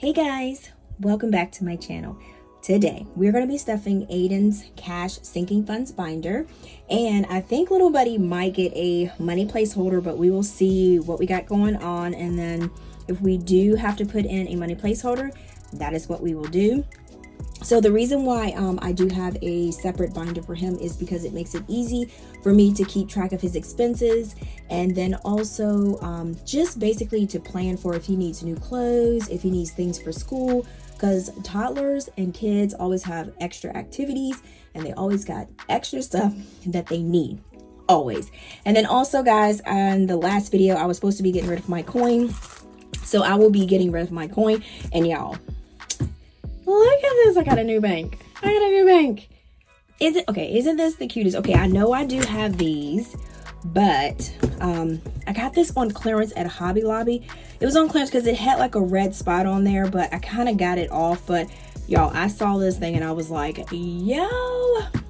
Hey guys, welcome back to my channel. Today we're going to be stuffing Aiden's cash sinking funds binder, and I think little buddy might get a money placeholder, but we will see what we got going on, and then if we do have to put in a money placeholder, that is what we will do. So the reason why I do have a separate binder for him is because it makes it easy for me to keep track of his expenses, and then also just basically to plan for if he needs new clothes, if he needs things for school, because toddlers and kids always have extra activities and they always got extra stuff that they need, always. And then also guys, in the last video I was supposed to be getting rid of my coin, so I will be getting rid of my coin. And y'all, look at this. I got a new bank. Isn't this the cutest? Okay, I know I do have these, but I got this on clearance at Hobby Lobby. It was on clearance because it had like a red spot on there, but I kind of got it off. But y'all, I saw this thing and I was like, yo.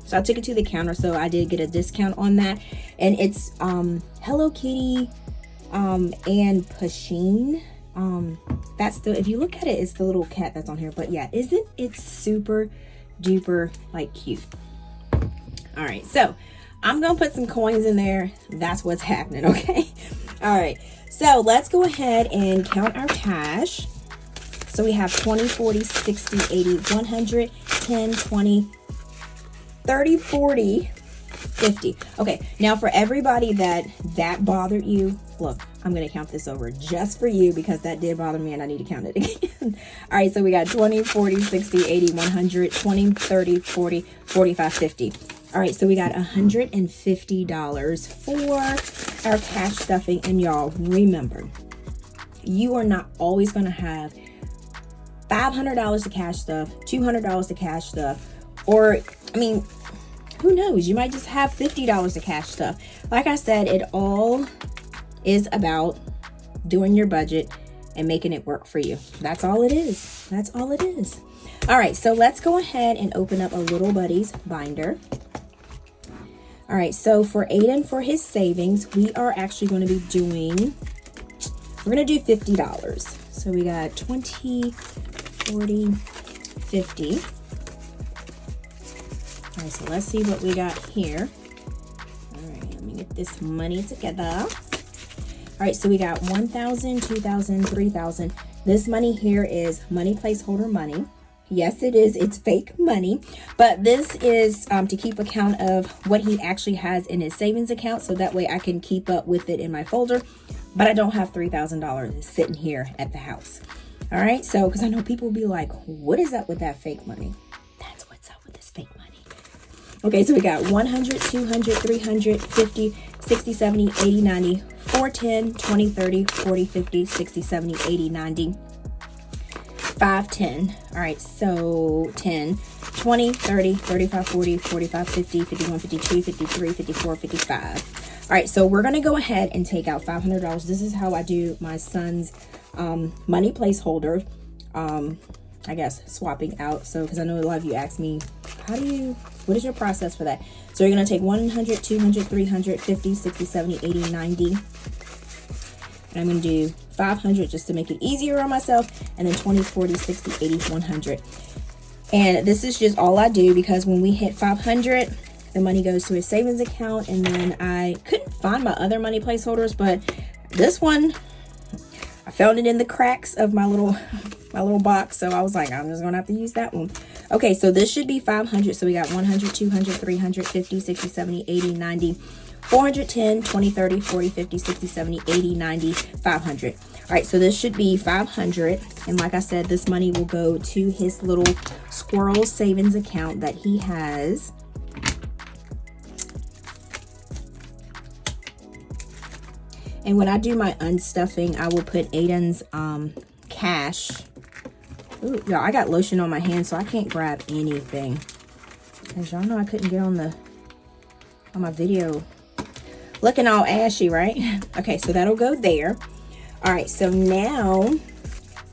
So I took it to the counter, so I did get a discount on that. And it's Hello Kitty and Pasheen. That's the, if you look at it, it's the little cat that's on here. But yeah, isn't it super duper like cute? All right, so I'm gonna put some coins in there. That's what's happening. Okay. All right, so let's go ahead and count our cash. So we have 20, 40, 60, 80, 100, 10, 20, 30, 40, 50. Okay, now for everybody that bothered you, look, I'm going to count this over just for you because that did bother me and I need to count it again. All right, so we got 20, 40, 60, 80, 100, 20, 30, 40, 45, 50. All right, so we got $150 for our cash stuffing. And y'all, remember, you are not always going to have $500 to cash stuff, $200 to cash stuff, or, I mean, who knows? You might just have $50 to cash stuff. Like I said, it all is about doing your budget and making it work for you. That's all it is. That's all it is. All right, so let's go ahead and open up a little buddy's binder. All right, so for Aiden, for his savings, we are actually going to be doing, we're going to do $50. So we got 20, 40, 50. All right, so let's see what we got here. All right, let me get this money together. All right, so we got 1,000, 2,000, 3,000. This money here is money placeholder money. Yes, it is. It's fake money, but this is to keep account of what he actually has in his savings account, so that way I can keep up with it in my folder, but I don't have $3,000 sitting here at the house. All right, so because I know people will be like, what is up with that fake money? That's what's up with this fake money. Okay, so we got 100, 200, 300, 50, 60, 70, 80, 90, 410, 20, 30, 40, 50, 60, 70, 80, 90, 5, 10. All right, so 10, 20, 30, 35, 40, 45, 50, 51, 52, 53, 54, 55. All right, so we're going to go ahead and take out $500. This is how I do my son's money placeholder. I guess swapping out. So because I know a lot of you ask me, what is your process for that? So you're going to take 100, 200, 300, 50, 60, 70, 80, 90. And I'm going to do 500 just to make it easier on myself. And then 20, 40, 60, 80, 100. And this is just all I do because when we hit 500, the money goes to his savings account. And then I couldn't find my other money placeholders, but this one, I found it in the cracks of my little box, so I was like, I'm just gonna have to use that one. Okay, so this should be 500. So we got 100, 200, 300, 50, 60, 70, 80, 90, 410, 20, 30, 40, 50, 60, 70, 80, 90, 500. All right, so this should be 500. And like I said, this money will go to his little squirrel savings account that he has. And when I do my unstuffing, I will put Aiden's cash. Ooh, y'all, I got lotion on my hands, so I can't grab anything. As y'all know, I couldn't get on my video looking all ashy, right? Okay, so that'll go there. All right, so now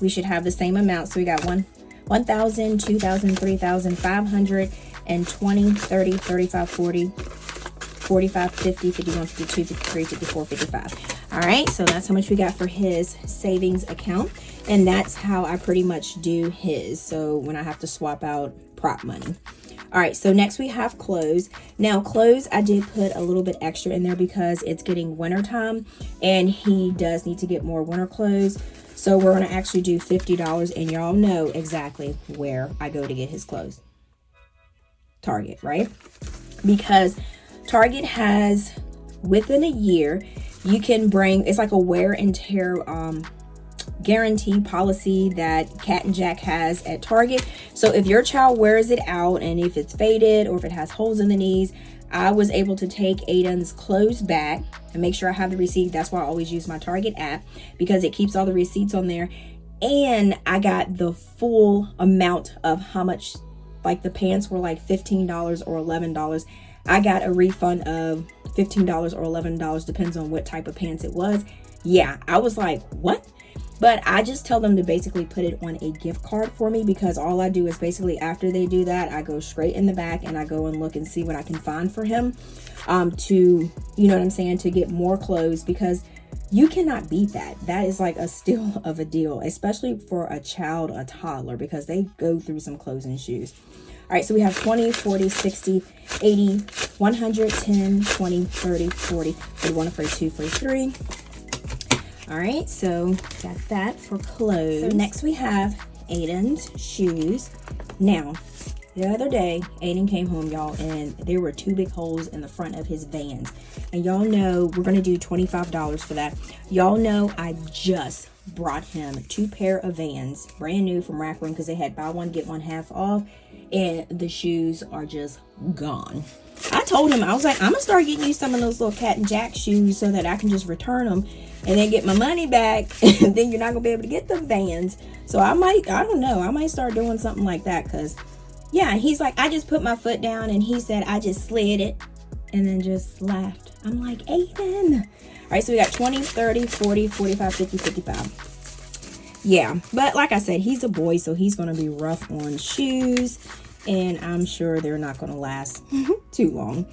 we should have the same amount. So we got 1,000, 2,000, 3,000, 500, and 20, 30, 35, 40, 45, 50, 51, 52, 53, 54, 55. All All right, so that's how much we got for his savings account. And that's how I pretty much do his. So when I have to swap out prop money. All right, so next we have clothes. Now clothes, I did put a little bit extra in there because it's getting winter time and he does need to get more winter clothes. So we're gonna actually do $50, and y'all know exactly where I go to get his clothes. Target, right? Because Target has, within a year, you can bring, it's like a wear and tear guarantee policy that Cat and Jack has at Target. So if your child wears it out and if it's faded or if it has holes in the knees, I was able to take Aiden's clothes back and make sure I have the receipt. That's why I always use my Target app, because it keeps all the receipts on there. And I got the full amount of how much, like the pants were like $15 or $11. I got a refund of $15 or $11, depends on what type of pants it was. Yeah, I was like, what? But I just tell them to basically put it on a gift card for me, because all I do is basically after they do that, I go straight in the back and I go and look and see what I can find for him to, you know what I'm saying, to get more clothes, because you cannot beat that. That is like a steal of a deal, especially for a child, a toddler, because they go through some clothes and shoes. All right, so we have 20, 40, 60, 80, 100, 10, 20, 30, 40, 41, 42, 43. All right, so got that for clothes. So next we have Aiden's shoes. Now, the other day, Aiden came home, y'all, and there were 2 big holes in the front of his Vans. And y'all know we're going to do $25 for that. Y'all know I just brought him 2 pair of Vans, brand new from Rakuten, because they had buy one, get one half off. And the shoes are just gone. I told him, I was like, I'm going to start getting you some of those little Cat and Jack shoes so that I can just return them and then get my money back, and then you're not gonna be able to get the Vans. So I don't know, I might start doing something like that, because yeah, he's like, I just put my foot down and he said I just slid it and then just laughed. I'm like, Aiden. All right, so we got 20, 30, 40, 45, 50, 55. Yeah, but like I said, he's a boy, so he's gonna be rough on shoes, and I'm sure they're not gonna last too long.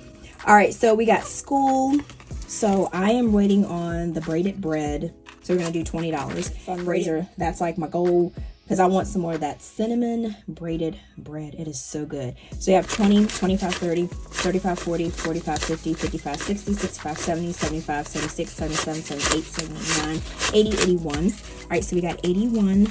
All right, so we got school. So I am waiting on the braided bread. So we're going to do $20. Fundraiser. That's like my goal, because I want some more of that cinnamon braided bread. It is so good. So you have 20, 25, 30, 35, 40, 45, 50, 55, 60, 65, 70, 75, 76, 77, 78, 79, 80, 81. All right, so we got $81.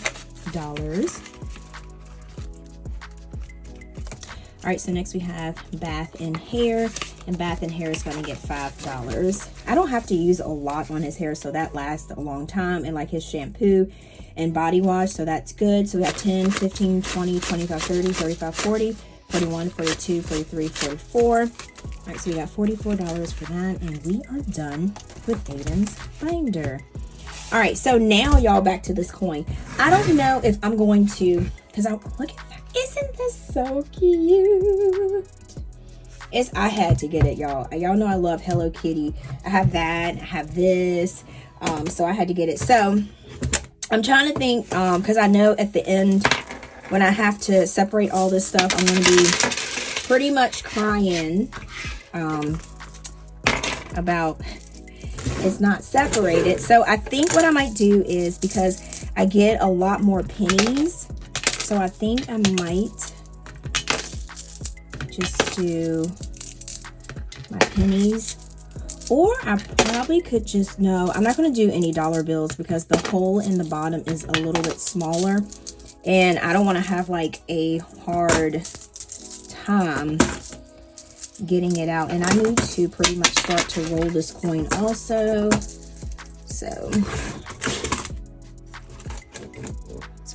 All right, so next we have bath and hair, and bath and hair is going to get $5. I don't have to use a lot on his hair, so that lasts a long time, and like his shampoo and body wash, so that's good. So we have 10, 15, 20, 25, 30, 35, 40, 41, 42, 43, 44. All right, so we got $44 for that, and we are done with Aiden's binder. All right, so now y'all back to this coin. I don't know if I'm going to, because look at that. Isn't this so cute? I had to get it, y'all. Y'all know I love Hello Kitty. I have that. I have this. So I had to get it. So I'm trying to think, because I know at the end, when I have to separate all this stuff, I'm going to be pretty much crying about it's not separated. So I think what I might do is, because I get a lot more pennies, so I think I might just do my pennies, or I probably could just, no, I'm not going to do any dollar bills, because the hole in the bottom is a little bit smaller and I don't want to have like a hard time getting it out. And I need to pretty much start to roll this coin also. So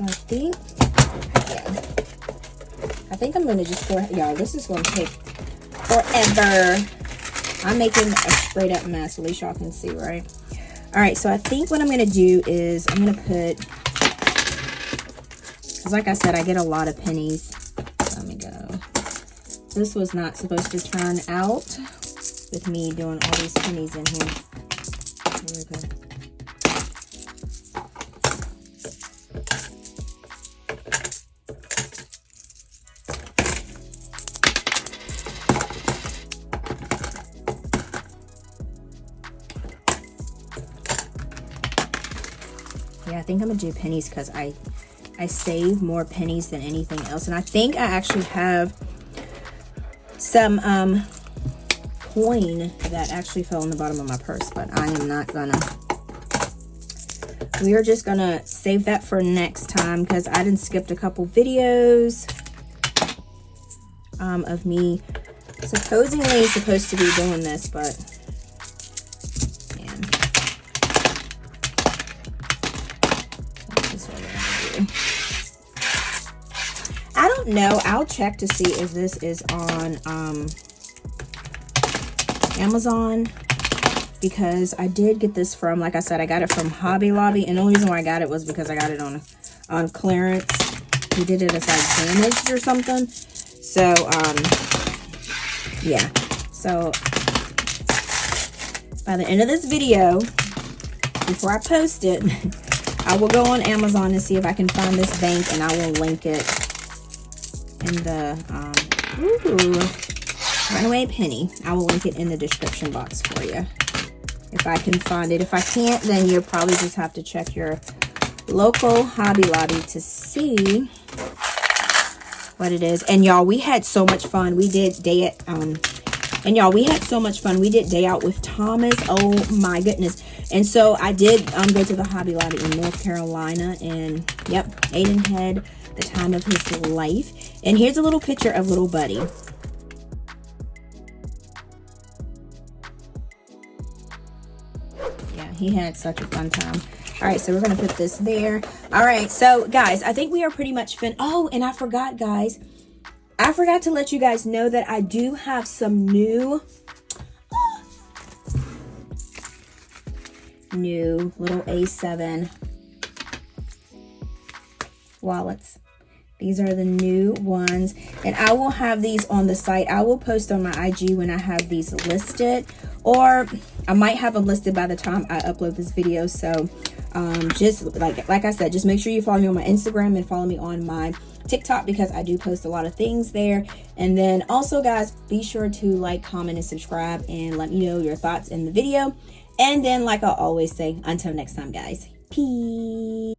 I think, yeah, I think I'm going to just go ahead. Y'all, this is going to take forever. I'm making a straight up mess. At least y'all can see, right? All right, so I think what I'm going to do is I'm going to put, because like I said, I get a lot of pennies. Let me go. This was not supposed to turn out with me doing all these pennies in here. Here we go. think I'm gonna do pennies because I save more pennies than anything else. And I think I actually have some coin that actually fell in the bottom of my purse, but I am not gonna. We are just gonna save that for next time because I done skipped a couple videos of me supposedly supposed to be doing this, but man, this is what we're gonna do. I don't know. I'll check to see if this is on Amazon, because I did get this from, like I said, I got it from Hobby Lobby, and the only reason why I got it was because I got it on clearance. He did it as like damaged or something. So yeah. So by the end of this video, before I post it, I will go on Amazon and see if I can find this bank, and I will link it in the runaway penny. I will link it in the description box for you if I can find it. If I can't, then you'll probably just have to check your local Hobby Lobby to see what it is. And y'all, we had so much fun. We did day at and y'all, we had so much fun. We did day out with Thomas. Oh my goodness. And so I did go to the Hobby Lobby in North Carolina, and yep, Aiden had the time of his life. And here's a little picture of little buddy. Yeah, he had such a fun time. All right, so we're gonna put this there. All right, so guys, I think we are pretty much finished. Oh, and I forgot, guys. I forgot to let you guys know that I do have some new little A7 wallets. These are the new ones, and I will have these on the site. I will post on my IG when I have these listed, or I might have them listed by the time I upload this video. So just like I said, just make sure you follow me on my Instagram and follow me on my TikTok, because I do post a lot of things there. And then also, guys, be sure to like, comment, and subscribe, and let me know your thoughts in the video. And then, like I always say, until next time, guys, peace.